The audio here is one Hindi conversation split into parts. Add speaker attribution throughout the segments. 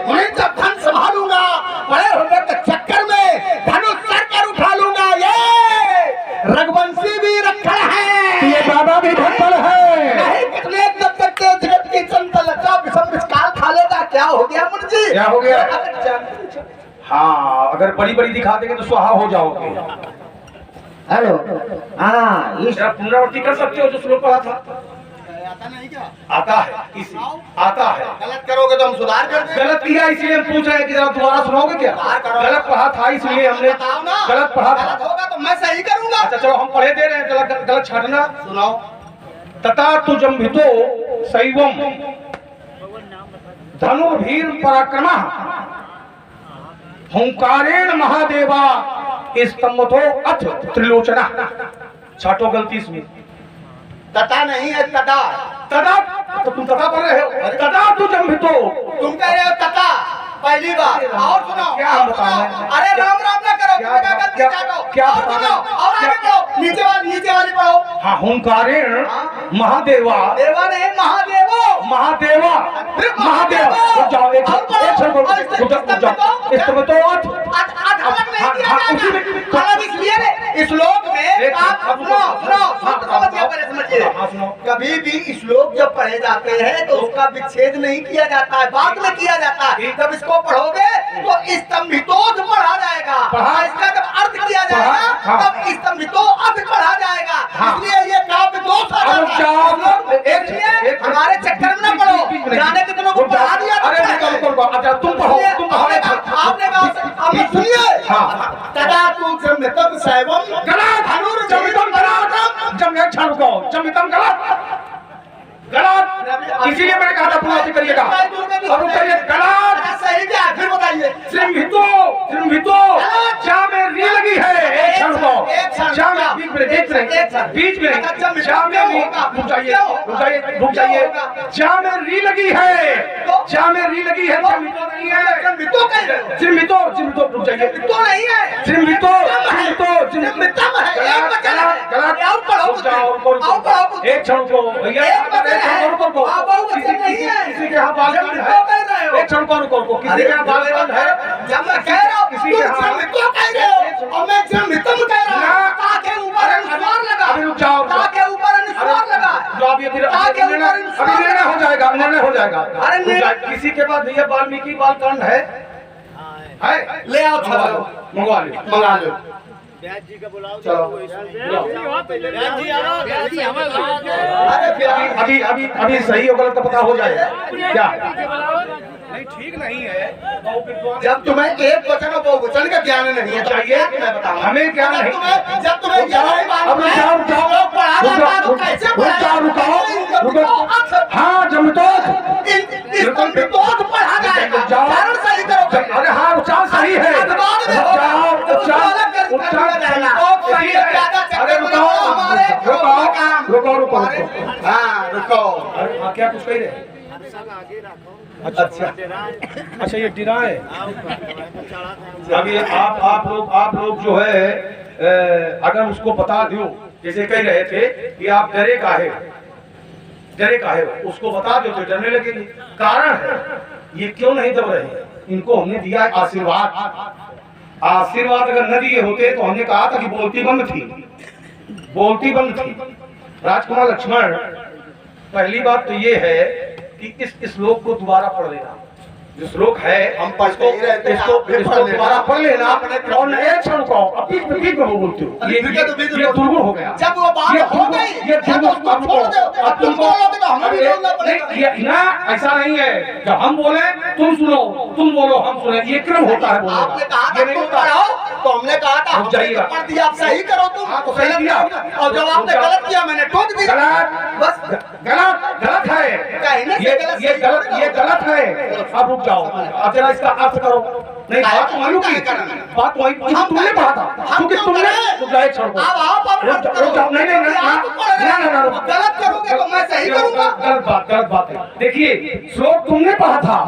Speaker 1: मैं जब धन संभालूंगा बड़े होने के चक्कर में धनुष सर पर उठा लूंगा। ये रघुवंशी भी रखड़ है,
Speaker 2: ये बाबा भी धक्कड़ है।
Speaker 1: नहीं कितने जब तक के जगत की चंचल लज्जा विषम विस्काल खा लेगा। क्या हो गया मुझे?
Speaker 2: क्या हो गया? हाँ, अगर बड़ी बड़ी दिखा देंगे तो स्वाहा हो जाओगे।
Speaker 1: हेलो, हाँ
Speaker 2: इस पुनरावृत्ति कर सकते हो जो श्लोक पढ़ा था?
Speaker 1: आता नहीं क्या?
Speaker 2: आता है, इसी आता है।
Speaker 1: गलत करोगे तो हम सुधार कर देंगे।
Speaker 2: गलत किया इसलिए हम पूछ रहे हैं कि जरा दोबारा सुनाओगे क्या? गलत पढ़ा था इसलिए हमने गलत पढ़ा था।
Speaker 1: गलत होगा तो मैं सही करूंगा।
Speaker 2: अच्छा चलो हम पढ़े दे रहे हैं, गलत छाटना।
Speaker 1: सुनाओ।
Speaker 2: तथा तुजंभितो शैवम धनुर्भीर पराक्रमः हुंकारेण महादेवा स्तंभतो अथ त्रिलोचना। छाटो गलती इसमें।
Speaker 1: तथा नहीं है, तथा।
Speaker 2: तदा तो तुम तदा पढ़ रहे हो। तदा तुजंभितो,
Speaker 1: तुम कह रहे हो तथा पहली बार। और सुनाओ,
Speaker 2: क्या
Speaker 1: और
Speaker 2: बताऊं
Speaker 1: सुनाओ।
Speaker 2: मैं?
Speaker 1: अरे राम राम ना करो,
Speaker 2: क्या-
Speaker 1: तुम्हें गलती
Speaker 2: क्या-
Speaker 1: चाटो।
Speaker 2: क्या
Speaker 1: और
Speaker 2: बताऊं?
Speaker 1: सुनाओ, और आगे
Speaker 2: क्या-
Speaker 1: पढ़ो। नीचे वाली पढ़ो।
Speaker 2: हाँ हुंकारेण महादेवा,
Speaker 1: देवा नहीं, महादेवो।
Speaker 2: महादेवा, महादेवा। रुक जाओ एक क्षण रुक जाओ। स्तंभतो अथ
Speaker 1: अलग नहीं किया
Speaker 2: हाँ, उसी में-
Speaker 1: जाता। अलग इसलिए नहीं। श्लोक में आप सुनो, समझिए, पहले समझिए। कभी भी श्लोक जब पढ़े जाते हैं तो उसका विच्छेद नहीं किया जाता है, बाद में किया जाता है। जब इसको पढ़ोगे तो स्तंभितोध पढ़ा जाएगा। इसका जब अर्थ किया जाएगा तब स्तंभितो अर्थ पढ़ा जाएगा। इसलिए ये काव्य दोष आ जाता है। इसलिए हमारे चक्कर में ना पढ़ो। जाने कितनों को पढ़ा दिया।
Speaker 2: अच्छा तुम पढ़ो, तुम
Speaker 1: आपने आपने सुनिए। तदा तू जम्मितम शैवम
Speaker 2: गलत। जमितम गलत। जमितम गलत। इसीलिए मैंने कहा था पुनरावृत्ति करिएगा। अब करिए गलत।
Speaker 1: सही क्या है? फिर बताइए।
Speaker 2: त्रिम्भितो जा में री लगी है। एक क्षण रुको। जा में बीच में बीच में जा में रुक जाइए। जा में री लगी है। जा में री लगी है। जमितो नहीं है।
Speaker 1: जम्मितो कह रहे हो।
Speaker 2: त्रिम्भितो रुक जाइए।
Speaker 1: तो नहीं है।
Speaker 2: त्रिम्भितो
Speaker 1: जम्मितम है। एक वचन है।
Speaker 2: गलत।
Speaker 1: और पढ़ो।
Speaker 2: रुक जाओ,
Speaker 1: और पढ़ो।
Speaker 2: एक क्षण को भैया
Speaker 1: एक वचन है।
Speaker 2: रुको।
Speaker 1: आप बहुवचन नहीं है।
Speaker 2: किसी के यहाँ बाल बंद
Speaker 1: जम्मितो कह रहे हो।
Speaker 2: है। एक क्षण को रुको। किसी के यहाँ बाल बंद है।
Speaker 1: जब मैं कह रहा हूँ
Speaker 2: किसी के
Speaker 1: तुम
Speaker 2: यहाँ
Speaker 1: जम्मितो कह रहे हो और मैं जम्मितम कह रहा हूँ। ता के ऊपर अनुस्वार लगा।
Speaker 2: अभी रुक जाओ।
Speaker 1: ता के ऊपर अनुस्वार लगा।
Speaker 2: जो अभी निर्णय हो जाएगा। निर्णय हो जाएगा।
Speaker 1: अरे
Speaker 2: किसी के पास भैया वाल्मीकि बालकांड है?
Speaker 1: ले आओ,
Speaker 2: मंगवा लो।
Speaker 1: मंगा लो।
Speaker 3: ब्याज जी का बुलाओ।
Speaker 2: चलो
Speaker 1: अरे फिर
Speaker 2: अभी सही और गलत का पता हो जाएगा क्या?
Speaker 3: नहीं ठीक नहीं है।
Speaker 1: जब तुम्हें एक वचन और बहुवचन का ज्ञान नहीं है
Speaker 2: चाहिए
Speaker 1: मैं बताऊं।
Speaker 2: हमें क्या नहीं।
Speaker 1: जब तुम्हें यही मालूम है, लोग पढ़ा रहा है तो कैसे
Speaker 2: रुको। हाँ जमतो
Speaker 1: स्तंभितोध पढ़ा जाएगा। उच्चारण सही करो।
Speaker 2: अरे हाँ उच्चारण सही है। रुको।
Speaker 1: हाँ रुको।
Speaker 2: क्या कुछ कह रहे? अच्छा ये डिरा है। अभी आप लोग जो है अगर उसको बता दो, जैसे कह रहे थे कि आप डरे काहे उसको बता दो तो डरने लगेंगे। कारण है ये क्यों नहीं दब रहे? इनको हमने दिया आशीर्वाद अगर न दिए होते तो हमने कहा था कि बोलती बंद थी। राजकुमार लक्ष्मण, पहली बात तो ये है कि इस श्लोक को दोबारा पढ़ लेना। जो श्लोक है
Speaker 1: हम पढ़ते ही रहते हैं,
Speaker 2: इसको दोबारा पढ़ लेना। और नए क्षण को बीच में वो बोलते हो ये दुर्गुण हो गया।
Speaker 1: जब वो बात हो गई
Speaker 2: ये
Speaker 1: तब उसको छोड़ दो। अब तुम बोलोगे तो हमें भी बोलना पड़ेगा।
Speaker 2: ना ऐसा नहीं है। जब हम बोले तुम सुनो, तुम बोलो हम सुने, ये क्रम होता है बोलने
Speaker 1: आपने
Speaker 2: का।
Speaker 1: कहा था तुम पढ़ाओ तो हमने कहा था हमने
Speaker 2: जाइएगा।
Speaker 1: पढ़ दिया। आप सही करो तुम।
Speaker 2: हाँ, तो सही किया।
Speaker 1: और जब आपने गलत किया मैंने टोक दिया। बस
Speaker 2: गलत है।
Speaker 1: कहने से गलत
Speaker 2: ये गलत है। अब रुक जाओ। अब जरा इसका अर्थ करो। नहीं बात मालूम की बात वही तुमने पढ़ा था क्योंकि तुमने रुक जाओ। नहीं
Speaker 1: गलत करोगे तो मैं सही करूंगा।
Speaker 2: गलत बात है। देखिए श्लोक तुमने पढ़ा था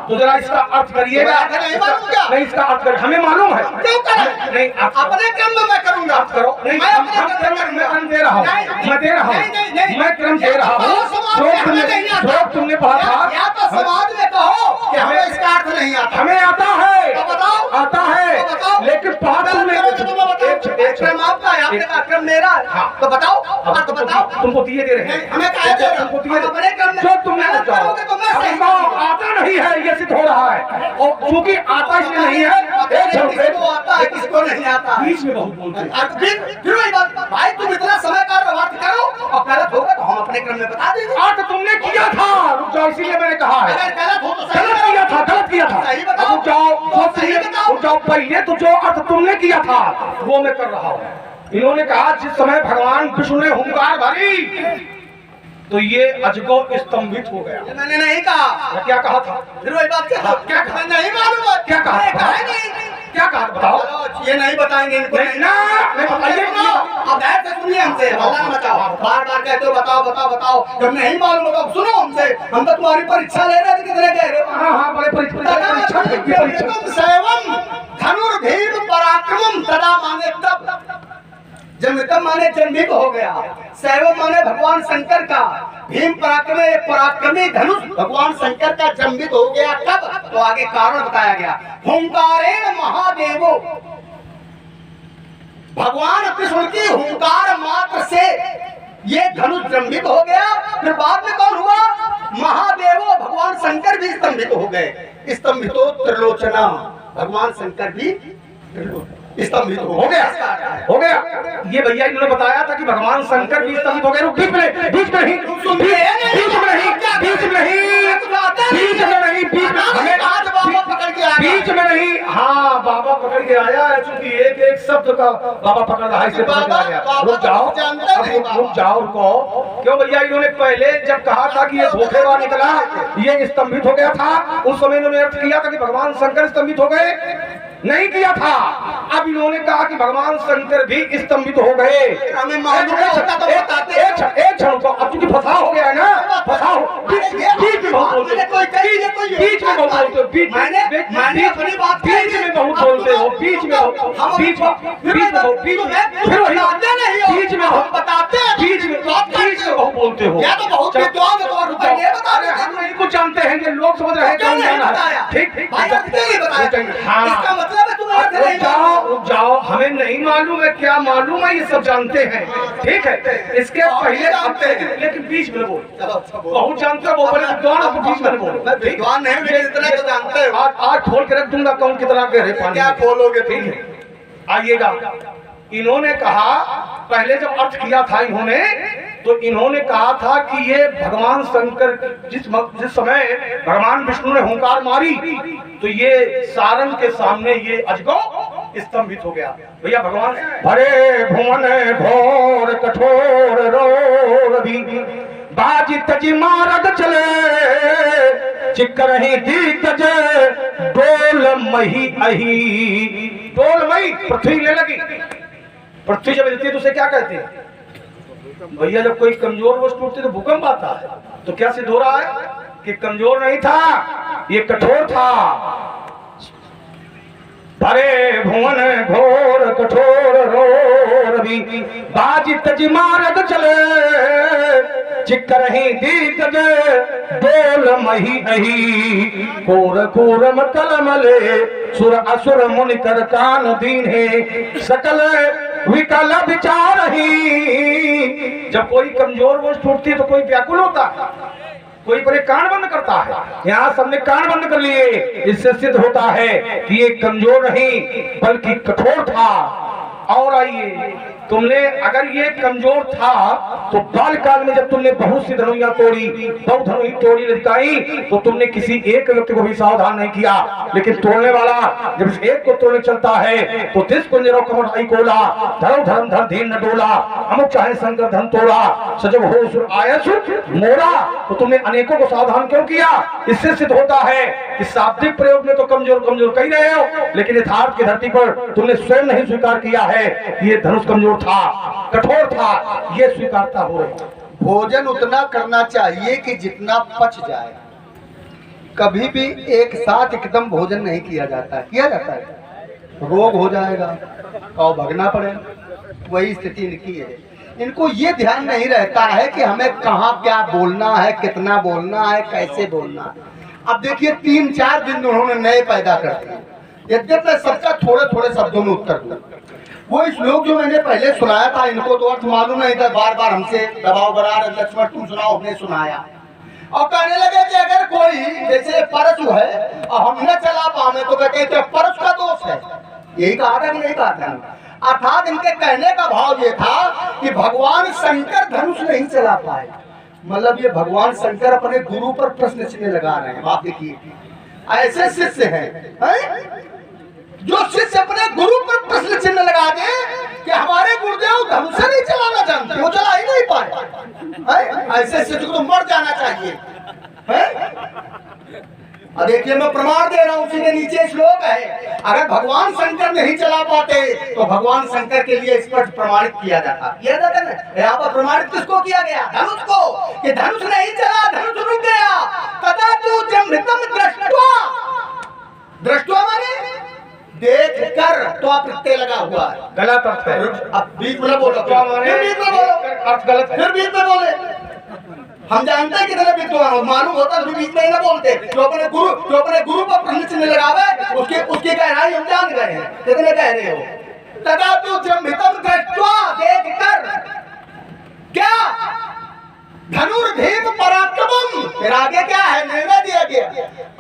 Speaker 2: तो जरा इसका अर्थ करिएगा।
Speaker 1: नहीं मालूम क्या?
Speaker 2: नहीं इसका अर्थ कर, हमें मालूम है।
Speaker 1: क्यों करें?
Speaker 2: नहीं
Speaker 1: अपने क्रम में मैं करूंगा।
Speaker 2: आप करो। नहीं
Speaker 1: मैं अपने
Speaker 2: मैं क्रम दे रहा हूँ। मैं दे रहा हूँ। मैं क्रम दे रहा हूँ। श्लोक तुमने पढ़ा था।
Speaker 1: या तो समाज में कहो कि हमें इसका अर्थ नहीं आता?
Speaker 2: हमें आता है,
Speaker 1: तो बताओ,
Speaker 2: आता है,
Speaker 1: तो बताओ।
Speaker 2: लेकिन बात
Speaker 1: गलत
Speaker 2: सुनने
Speaker 1: करोगे तो मैं बताऊं, अक्रम आपका है, आपने कहा अक्रम मेरा है।
Speaker 2: हाँ।
Speaker 1: तो बताओ, हाँ, तो बताओ।
Speaker 2: तुमको दिए दे रहे हैं,
Speaker 1: हमें काहे दे रहे हो?
Speaker 2: तुमको दिए
Speaker 1: हम अपने क्रम में
Speaker 2: जो तुमने
Speaker 1: गलत करोगे तो मैं सही
Speaker 2: बताओ, आता नहीं है ये सिद्ध हो रहा है, और क्योंकि आता इसलिए नहीं है, एक
Speaker 1: किसको आता है किसको नहीं आता है।
Speaker 2: बीच में बहुत बोलते हैं।
Speaker 1: फिर वही बात, भाई तुम इतना समय का व्यवहार करो और गलत होगा तो हम अपने क्रम में बता देंगे।
Speaker 2: अर्थ तुमने किया था, रुक जाओ, इसीलिए मैंने कहा है
Speaker 1: अगर गलत हो तो सही
Speaker 2: गलत किया था, गलत किया था।
Speaker 1: सही बताओ।
Speaker 2: अब रुक जाओ,
Speaker 1: तो सही बताओ।
Speaker 2: रुक जाओ, पहले तो जो अर्थ तुमने किया था वो मैं कर रहा हूँ। इन्होंने कहा जिस समय भगवान विष्णु ने हुंकार भरी तो ये अजगर स्तंभित हो गया।
Speaker 1: ये मैंने नहीं कहा।
Speaker 2: मैं क्या कहा था?
Speaker 1: फिर वही बात क्या
Speaker 2: क्या कहा?
Speaker 1: नहीं मालूम है।
Speaker 2: क्या कहा?
Speaker 1: नहीं, कहा नहीं।
Speaker 2: क्या कहा बताओ?
Speaker 1: चलो, ये नहीं बताएंगे इनको।
Speaker 2: नहीं, ना, नहीं बताइए।
Speaker 1: अब ध्यान से सुनिए हमसे, हल्ला न मचाओ। बार बार कहते हो बताओ बताओ बताओ, जब नहीं मालूम होगा सुनो हमसे। हम तो तुम्हारी परीक्षा ले रहे थे, कितने गहरे।
Speaker 2: हाँ हाँ, बड़े परीक्षा
Speaker 1: सैवम धनुर्भीम पराक्रमम तदा माने तब, जन्मतम माने जन्मित हो गया। सैवम माने भगवान शंकर का, भीम पराक्रम पराक्रमी धनुष भगवान शंकर का जन्मित हो गया कब? तो आगे कारण बताया गया। हुंकारेण महादेवो, भगवान कृष्ण की हुंकार मात्र से ये धनुष स्तंभित हो गया। फिर बाद में कौन हुआ? महादेवो, भगवान शंकर भी स्तंभित हो गए। स्तंभितो त्रिलोचना, भगवान शंकर भी स्तंभित हो गया।
Speaker 2: हो गया। ये भैया इन्होंने बताया था कि भगवान शंकर भी स्तंभित हो गए। बीच में नहीं, बीच में नहीं, बीच में नहीं, बीच में नहीं, बीच में नहीं, बीच में नहीं। हाँ, बाबा पकड़ के आया है, चूंकि एक एक शब्द का बाबा पकड़ रहा है, इसे पकड़ के आ गया। रुक जाओ, रुक जाओ, रुको। क्यों भैया? इन्होंने पहले जब कहा था कि ये धोखेबाज निकला, ये स्तंभित हो गया था, उस समय इन्होंने अर्थ किया था कि भगवान शंकर स्तंभित हो गए, नहीं किया था। अब इन्होंने कहा कि भगवान शंकर भी स्तंभित हो गए।
Speaker 1: हमें मालूम होता तो बताते।
Speaker 2: एक क्षण को, अब चूंकि फंसा हो गया है ना, फंसा हो, बीच में बहुत बोलते हो, बीच में बहुत बोलते हो, बीच में बहुत बोलते हो, बीच में बहुत बोलते हो। हम नहीं कुछ जानते हैं, ये लोग समझ रहे हैं। ठीक, हाँ, रुक जाओ, हमें नहीं मालूम है, क्या मालूम है, ये सब जानते हैं। ठीक है, इसके पहले जानते हैं, लेकिन बीच में बोल। बहुत जानते हो, वो बड़े विद्वान हो, बीच में बोल।
Speaker 1: विद्वान नहीं, लेकिन इतना तो जानते हो।
Speaker 2: आज खोल के रख दूंगा कौन कितना गहरे पानी।
Speaker 1: क्या खोलोगे?
Speaker 2: ठीक है, आइएगा। इन्होंने कहा, पहले जब अर्थ किया था इन्होंने, तो इन्होंने कहा था कि ये भगवान शंकर जिस समय भगवान विष्णु ने हुंकार मारी तो ये सारंग के सामने ये अजगर स्तंभित हो गया। भैया भगवान भरे भुवन घोर कठोर रोरभी बाजी तजी मारद चले चिक्कर ही दिग्गज डोल मही अही। डोल मही पृथ्वी ले लगी। पृथ्वी जब हिलती है तो उसे क्या कहते हैं भैया? जब कोई कमजोर वस्तु टूटती है तो भूकंप आता है। तो क्या सिद्ध हो रहा है कि कमजोर नहीं था, ये कठोर था। भरे भुवन घोर कठोर रोरभी बाजी तजी मारद चले चिक्कर ही दिग्गज डोल मही अही। कोर कोरम कलमले सुर असुर मुनि कर कान दीन है सकल विकल विचार ही। जब कोई कमजोर वस्तु टूटती है तो कोई व्याकुल होता है, कोई परे कान बंद करता है। यहाँ सबने कान बंद कर लिए। इससे सिद्ध होता है कि ये कमजोर नहीं बल्कि कठोर था। और आइए, तुमने अगर ये कमजोर था तो बालकाल में जब तुमने बहुत सी धनुइयां तोड़ी, बहुत धनुई तोड़ी लटकाई, तो तुमने किसी एक व्यक्ति को भी सावधान नहीं किया। लेकिन तोड़ने वाला जब इस एक को तोड़ने चलता है तो तिस कुंजरो कमर कोला धर्म धर्म धर धीन न डोला अमुक चाहे शंकर धन तोड़ा सजग हो सुर आयस मोरा। तो तुमने अनेकों को सावधान क्यों किया? इससे सिद्ध होता है कि शाब्दिक प्रयोग में तो कमजोर कमजोर कह रहे हो, लेकिन यथार्थ की धरती पर तुमने स्वयं नहीं स्वीकार किया है ये धनुष कमजोर था, कठोर था, ये स्वीकारता हो रहे।
Speaker 1: भोजन उतना करना चाहिए कि जितना पच जाए। कभी भी एक साथ एकदम भोजन नहीं किया जाता है। किया जाता है रोग हो जाएगा और भगना पड़ेगा। वही स्थिति इनकी है। इनको ये ध्यान नहीं रहता है कि हमें कहाँ क्या बोलना है, कितना बोलना है, कैसे बोलना है। अब देखिए 3-4 दिन उन्होंने नए पैदा कर दिए। यद्यप मैं सबका थोड़े थोड़े शब्दों में उत्तर दूं। वो श्लोक जो मैंने पहले सुनाया था, इनको तो अर्थ मालूम नहीं था, बार बार हमसे दबाव बना रहे, लक्ष्मण तुम सुनाओ, हमने सुनाया और कहने लगे कि अगर कोई जैसे परशु है और हम न चला पावे तो कहते हैं परशु का दोष है। यही कहा था कि नहीं कहा था? अर्थात इनके कहने का भाव ये था कि भगवान शंकर धनुष नहीं चला पाए, मतलब ये भगवान शंकर अपने गुरु पर प्रश्न चिन्ह लगा रहे हैं। आप देखिए ऐसे शिष्य हैं जो शिष्य अपने गुरु पर प्रश्न चिन्ह लगा दे कि हमारे गुरुदेव धनुष नहीं चलाना जानते, वो चला ही नहीं पाए। ऐसे शिष्य को तो मर जाना चाहिए। अब देखिए मैं प्रमाण दे रहा हूं, उसी के नीचे श्लोक है। अगर भगवान शंकर नहीं चला पाते तो भगवान शंकर के लिए स्पष्ट प्रमाणित किया जाता। यहाँ पर प्रमाणित किसको किया गया? धनुष को, कि धनुष नहीं चला, धनुष रुक गया। तथा तू जमृतम दृष्टवा, दृष्टवा माने देख कर, तो आप प्रत्यय लगा हुआ है,
Speaker 2: गलत अर्थ है।
Speaker 1: अब बीच में बोलो, फिर बीच में बोलो,
Speaker 2: अर्थ गलत है,
Speaker 1: फिर बीच में बोले। हम जानते हैं कितने विद्वान हो, मालूम होता है बीच में ही ना बोलते। जो अपने गुरु पर प्रश्न चिन्ह लगावे उसकी गहराई हम जान गए हैं, कितने कह रहे हो। तथा तू जमृतम दृष्ट्वा, देख कर, क्या धनुर्भीम पराक्रमम, फिर आगे क्या है? निर्णय दिया गया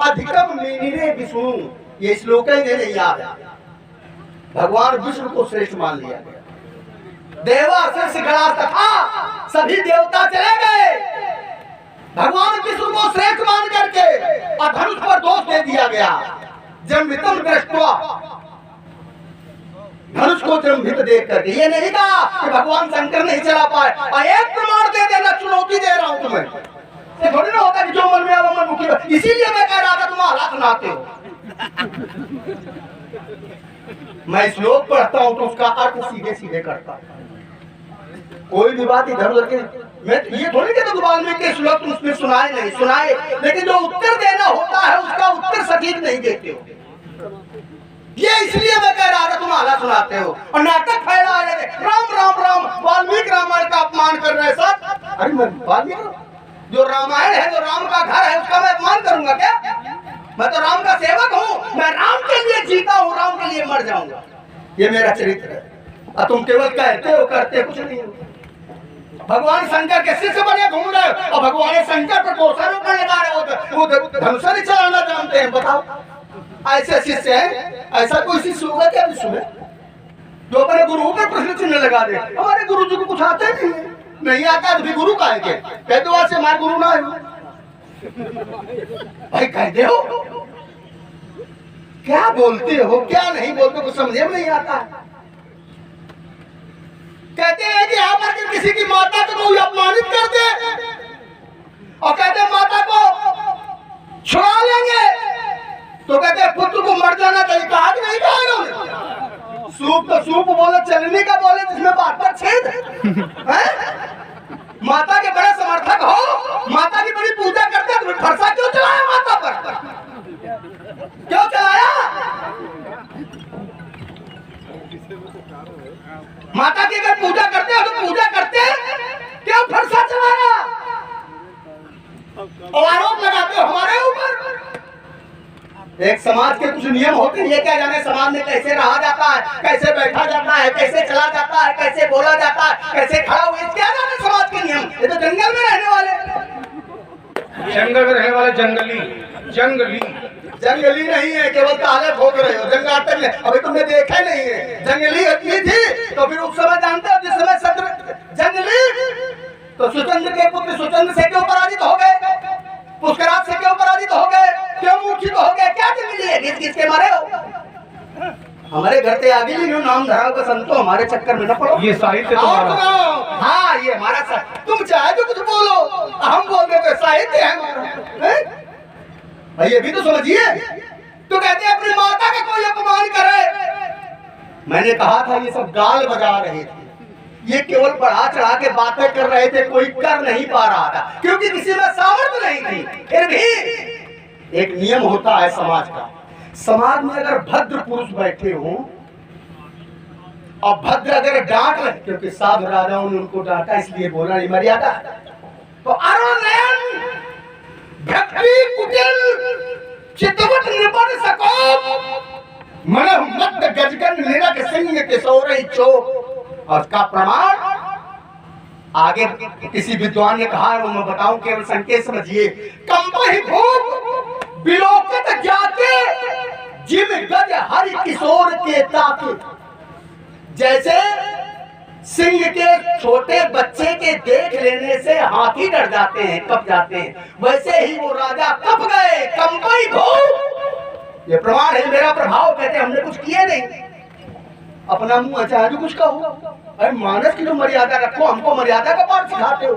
Speaker 1: अधिकम मेनिरे विष्णु। ये श्लोक नहीं याद है। भगवान विष्णु को श्रेष्ठ मान लिया गया। देवा शीर्ष गणा तथा सभी देवता चले गए, भगवान विष्णु को श्रेष्ठ मान करके और धनुष पर दोष दे दिया गया। जमृतम दृष्ट्वा, धनुष को जमृत देख करके। ये नहीं कहा कि भगवान शंकर नहीं चला पाए। और एक प्रमाण दे देना, चुनौती दे रहा हूं तुम्हें। ये थोड़ी ना होता कि जो मन में आवा मन मुखी। इसीलिए मैं कह रहा था तुम हालात सुनाते हो। मैं श्लोक पढ़ता हूं तो उसका अर्थ सीधे सीधे करता हूं। कोई भी बात इधर उधर के मैं ये थोड़ी कहता हूं वाल्मीकि के श्लोक तुम उसमें सुनाए नहीं सुनाए, लेकिन जो उत्तर देना होता है उसका उत्तर सटीक नहीं देते हो। ये इसलिए मैं कह रहा था तुम आला सुनाते हो और नाटक फैला रहे थे। राम राम राम, वाल्मीकि रामायण का अपमान कर रहे साथ। अरे मैं वाल्मीकि जो रामायण है, जो राम का घर है, उसका मैं अपमान करूंगा क्या? मैं तो राम का सेवक हूँ, मैं राम के लिए जीता हूँ, राम के लिए मर जाऊंगा। ये मेरा चरित्र है। और तुम केवल कहते हो, करते कुछ नहीं हो। भगवान शंकर के शिष्य बने घूम रहे हो और भगवान शंकर पर दोषारोपण लगा रहे हो। वो धनुष नहीं चलाना जानते हैं, बताओ। ऐसे शिष्य हैं, ऐसा कोई शिष्य होगा क्या विश्व में जो अपने गुरु पर प्रश्न चिन्ह लगा दे? हमारे गुरु जी को कुछ आता ही नहीं आता तो भी गुरु का है क्या? कह दो आज से हमारे गुरु ना है भाई, कह दे हो। क्या बोलते हो क्या नहीं बोलते कुछ समझे में नहीं आता। कहते हैं कि आप अगर किसी की माता को कोई अपमानित कर दे और कहते माता को छुड़ा लेंगे तो कहते पुत्र को मर जाना चाहिए। कहा कि नहीं कहा इन्होंने? सूप तो सूप बोले, चलने का बोले, जिसमें बात पर छेद है। माता के बड़े समर्थक हो, माता की बड़ी पूजा करते हो, फरसा क्यों चलाया माता पर? क्यों चलाया? माता की अगर पूजा करते हो तो पूजा करते, क्यों फरसा चलाया? और आरोप लगाते हो हमारे ऊपर। एक समाज के कुछ नियम होते हैं, ये क्या जाने समाज में कैसे रहा जाता है, कैसे बैठा जाता है, कैसे चला जाता है, कैसे बोला जाता है, कैसे खड़ा हुआ, क्या जाने समाज के नियम। ये तो जंगल में रहने वाले,
Speaker 2: जंगल में रहने वाले जंगली
Speaker 1: जंगली नहीं है, केवल ताले ठोक रहे हो। जंगातक ने अभी तुमने देखा नहीं है। जंगली इतनी थी तो फिर उस समय जानते हो जिस समय शत्रु जंगली तो सुचंद्र के पुत्र सुचंद्र से क्यों पराजित हो गए? पुष्कराज से क्यों पराजित हो गए? क्यों मूर्छित हो गए? क्या जंगली है? घिस के मारे हो। हमारे घर पे आगे नहीं नाम धराओ का संतो, हमारे चक्कर में न पड़ो।
Speaker 2: ये साहित्य तुम्हारा।
Speaker 1: हाँ ये हमारा साहित्य। तुम चाहे तो कुछ बोलो, हम बोल रहे तो साहित्य है हमारा। भाई ये भी तो समझिए। तो कहते हैं अपनी माता का कोई अपमान करे। मैंने कहा था ये सब गाल बजा रहे थे, ये केवल बढ़ा चढ़ा के बातें कर रहे थे, कोई कर नहीं पा रहा था क्योंकि किसी में सामर्थ्य नहीं थी। फिर भी एक नियम होता है समाज का। समाज में अगर भद्र पुरुष बैठे हों और भद्र अगर डांट रहे, क्योंकि साधु राजाओं ने उनको डांटा इसलिए बोला नहीं मर्यादा, तो अरुण भक्ति कुटिल चितवट निपट सको मन मत गजगन निरग सिंह किशोर चोक। और इसका प्रमाण आगे किसी विद्वान ने कहा है, वो मैं बताऊं, केवल संकेत समझिए। कंपहि भूप विलोकत जाके जिम गज हरि किशोर के ताके। जैसे सिंह के छोटे बच्चे के देख लेने से हाथी डर जाते हैं, कप जाते हैं, वैसे ही वो राजा कप गए। कंपई भूप, ये प्रमाण है मेरा प्रभाव। कहते हमने कुछ किए नहीं, अपना मुंह अच्छा जो कुछ कहो। अरे मानस की तो मर्यादा रखो, हमको मर्यादा का पाठ सिखाते हो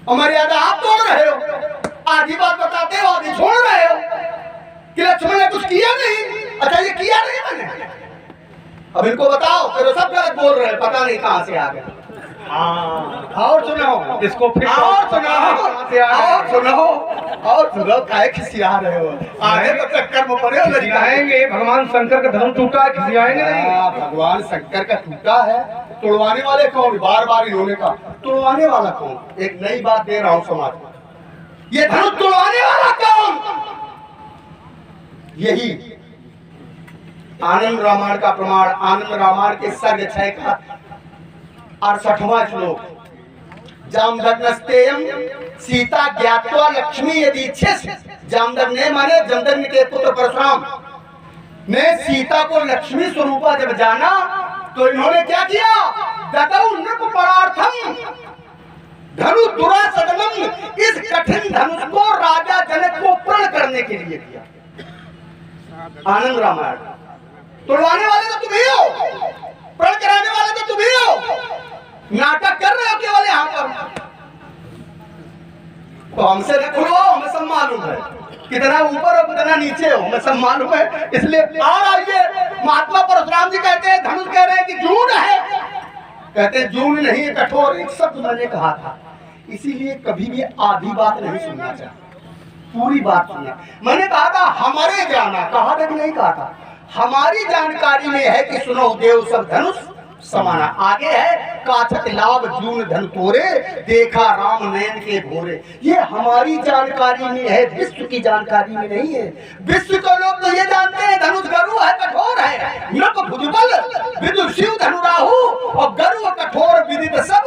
Speaker 1: और मर्यादा आप तोड़ रहे हो। आधी बात बताते हो, आधी छोड़ रहे हो कि लक्ष्मण ने कुछ किया नहीं। अच्छा ये किया नहीं मैंने, अब इनको बताओ। फिर सब गलत बोल रहे हैं, पता नहीं कहां से आ गए। और सुनाओ
Speaker 2: इसको फिर
Speaker 1: और सुनाओ और सुनाओ और सुनाओ। काहे खिसिया रहे हो? आगे तो चक्कर में पड़े हो।
Speaker 2: खिसियाएंगे, भगवान शंकर का धर्म टूटा है, खिसियाएंगे नहीं।
Speaker 1: भगवान शंकर का टूटा है, तोड़वाने वाले कौन? बार बार इन्होंने कहा तोड़वाने वाला कौन? एक नई बात दे रहा हूं समाज को, ये धनुष तोड़वाने वाला कौन? यही आनंद रामायण का प्रमाण। आनंद रामायण के सर्ग 6 का 68वां श्लोक। जामदग्नस्तेयं सीता ज्ञात्वा लक्ष्मी यदि इच्छिस। जामदग्ने माने जमदग्नि के पुत्र परशुराम ने सीता को लक्ष्मी स्वरूपा जब जाना तो इन्होंने क्या किया? ददौ नृपपरार्थम धनु दुरासदनम। इस कठिन धनुष को राजा जनक को प्रण करने के लिए दिया। आनंद रामायण। तोड़वाने वाले तो तुम ही हो, प्रण कराने वाले तो तुम ही हो। नाटक कर रहे हो केवल यहाँ पर। तो हमसे न खुलवाओ, हमें सब मालूम है कितना ऊपर और कितना नीचे हो, हमें सब मालूम है। इसलिए और आइए, महात्मा परशुराम जी कहते हैं, धनुष कह रहे हैं कि जून है, कहते हैं जून नहीं कठोर। एक शब्द मैंने कहा था, इसीलिए कभी भी आधी बात नहीं सुनना चाहिए, पूरी बात सुनना। मैंने कहा था हमारे जाना, कहा था कि नहीं कहा था? हमारी जानकारी में है कि सुनो देव सब धनुष समाना। आगे है काछत लाभ जून धन तोरे, देखा राम नयन के भोरे। ये हमारी जानकारी में है, विश्व की जानकारी में नहीं है। विश्व के लोग तो ये जानते हैं धनुष गरु है, कठोर है, नप भुजबल विदु शिव धनु राहु, और गरु कठोर विदित सब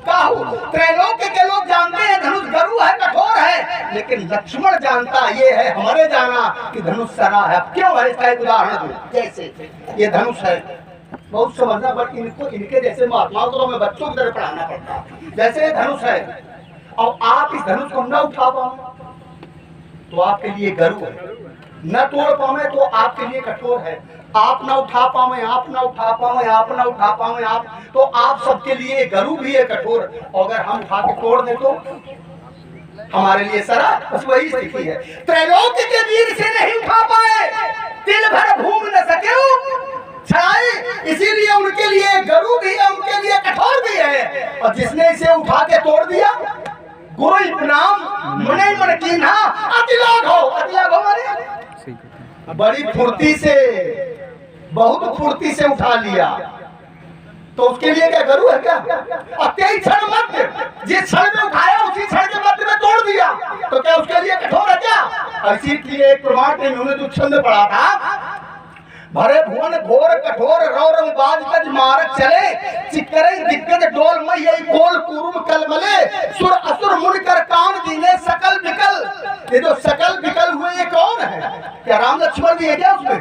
Speaker 1: काहू। त्रैलोक्य के लोग जानते हैं धनुष गरु है, कठोर है, लेकिन लक्ष्मण जानता ये है हमारे जाना कि धनुष सरा है। अब क्यों है इसका एक उदाहरण दो। जैसे ये धनुष है, बहुत समझना, बट इनको इनके जैसे महात्माओं को तो हमें बच्चों की तरह पढ़ाना पड़ता है। जैसे धनुष है और आप इस धनुष को न उठा पाओ तो आपके लिए गरु है, न तोड़ पावे तो आपके लिए कठोर है। आप न उठा पावे, आप न उठा पावे, आप न उठा पावे, आप तो आप सबके लिए गरु भी है, कठोर। और अगर हम उठा के तोड़ दे तो हमारे लिए सरा। बस वही स्थिति है। त्रैलोक्य के वीर से नहीं उठा पाए, तिल भर भूम न सके छाई, इसीलिए उनके लिए गरु भी है, उनके लिए कठोर भी है। और जिसने इसे उठा के तोड़ दिया, गोई प्रणाम मने मन कीन्हा अतिलाघ हो। अतिलाघ हो माने बड़ी फुर्ती से, बहुत फुर्ती से उठा लिया, तो उसके लिए क्या गरु है क्या? और तेई क्षण मध्य, जिस क्षण में उठाया उसी क्षण के मध्य में तोड़ दिया, तो क्या उसके लिए कठोर है क्या? इसीलिए एक प्रमाण में उन्होंने जो छंद पढ़ा था, भरे भुवन घोर कठोर रौरव बाज गज मारक चले, चिकरे दिग्गज डोल मई कोल कुरुम कलमले, सुर असुर मुनकर कान दीने सकल विकल। ये जो सकल विकल हुए ये कौन है? क्या राम लक्ष्मण भी है क्या उसमें?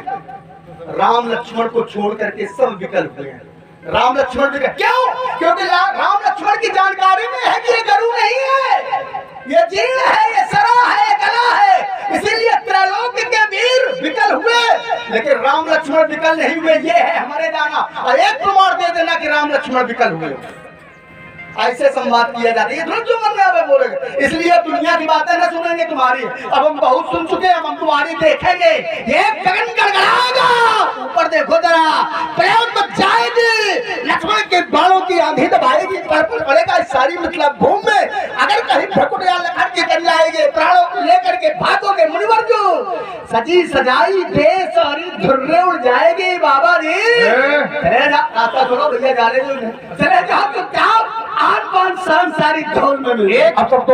Speaker 1: राम लक्ष्मण को छोड़ करके सब विकल हुए हैं। राम लक्ष्मण भी क्यों? क्योंकि राम लक्ष्मण की जानकारी में है कि ये गरु नहीं है, ये जीर्ण है, ये सरा है, ये गला है। इसीलिए त्रैलोक्य के वीर विकल हुए, लेकिन राम लक्ष्मण विकल नहीं हुए। ये है हमारे जाना। और एक प्रमाण दे देना कि राम लक्ष्मण विकल हुए। ऐसे संवाद किया जाता है। ये जो मन में आवे बोलेंगे, इसलिए दुनिया की बातें न सुनेंगे तुम्हारी। अब हम बहुत सुन चुके हैं, हम तुम्हारी देखेंगे। ये गगन गड़गड़ाएगा, ऊपर देखो जरा, प्रयोग मच जाएगी, लक्ष्मण के बाणों की आंधी दबाएगी, पड़ेगा इस सारी मतलब भूमि में। अगर कहीं भ्रकुट या लखन के कर जाएंगे, प्राणों को लेकर के भागोगे मुनिवर जो सजी सजाई देश और धुर्रे उड़ जाएगी। बाबा जी रास्ता छोड़ो भैया, जाने दो, चले जाओ तो क्या आज पांच सांसारिक ढोल में मिले।
Speaker 2: एक अब सब तो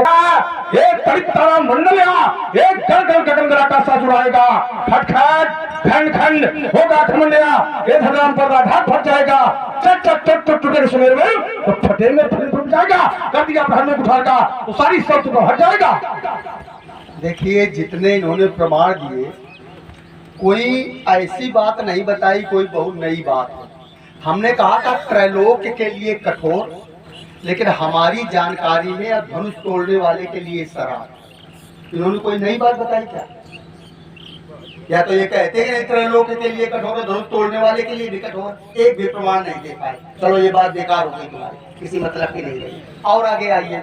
Speaker 2: एक तड़ित तारा मंडलिया, एक गल गल गगन गराटा सा जुड़ाएगा, खट खट खंड खंड होगा खमंडिया, ये भगवान पर घाट फट जाएगा, चट चट चट चट टूटे सुमेर में तो फटे में फट जाएगा, कर दिया प्रहर में उठाएगा तो सारी सब तो हट जाएगा।
Speaker 1: देखिए जितने इन्होंने प्रमाण दिए, कोई ऐसी बात नहीं बताई, कोई बहुत नई बात है। हमने कहा था त्रैलोक्य के लिए कठोर, लेकिन हमारी जानकारी में अब धनुष तोड़ने वाले के लिए सरल। इन्होंने कोई नई बात बताई क्या? या तो ये कहते कि नहीं त्रैलोक्य के लिए कठोर है, धनुष तोड़ने वाले के लिए भी कठोर, एक भी प्रमाण नहीं दे पाए। चलो ये बात बेकार हो गई तुम्हारी, किसी मतलब की नहीं रही। और आगे आइए,